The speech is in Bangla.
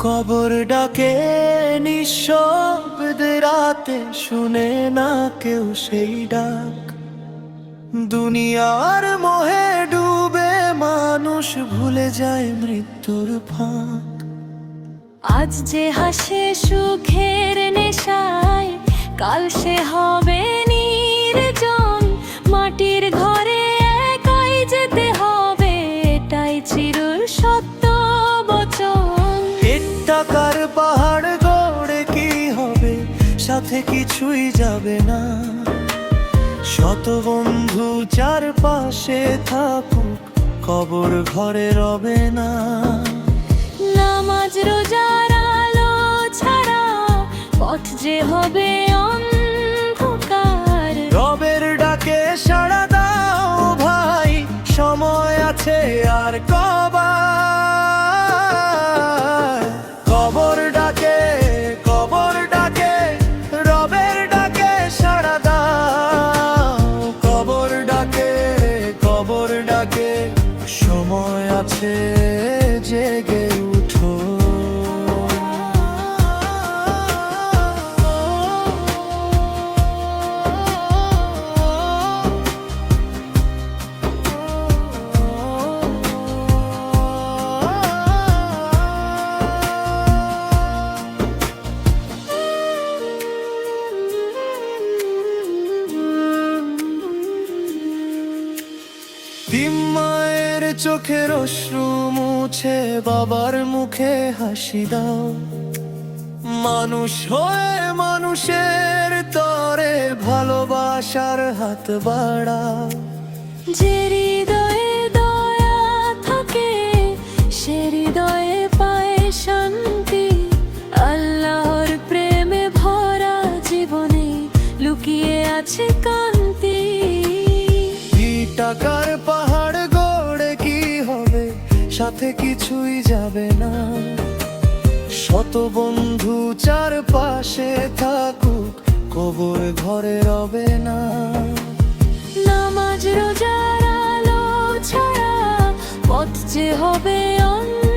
কবর ডাকে নিঃশব্দে রাতে, শুনে না কেউ সেই ডাক। দুনিয়ার মোহে ডুবে মানুষ ভুলে যায় মৃত্যুর ফাঁক। আজ যে হাসে সুখের নেশায়, কাল সে হবে নির্জন। মাটির ঘরে একাই যেতে হবে, এটাই চির সত্য বচন। টাকার পাহাড় গড়ে কি হবে, সাথে কিছুই যাবে না। শত বন্ধু চারপাশে থাকুক, কবর ঘরে রবে না। নামাজ রোজার আলো ছাড়া পথ যে হবে অন্ধকার। রবের ডাকে সাড়া দাও ভাই, সময় আছে আর কবার। কবর ডাকে, কবর ডাকে, রবের ডাকে সাড়া দাও। কবর ডাকে, কবর ডাকে, সময় আছে জেগে উঠো। মায়ের চোখের অশ্রু মুছে বাবার মুখে হাসি দাও। মানুষ হয়ে মানুষের তরে ভালোবাসার হাত বাড়াও। যে হৃদয়ে দয়া থাকে, সে হৃদয়ে পায় শান্তি। আল্লাহর প্রেমে ভরা জীবনে লুকিয়ে আছে কান্তি। টাকার পাহাড় গড়ে কি হবে, সাথে কিছুই যাবে না। শত বন্ধু চারপাশে থাকুক, কবর ঘরে রবে না। নামাজ রোজার আলো ছাড়া পথ যে হবে অন্ধকার।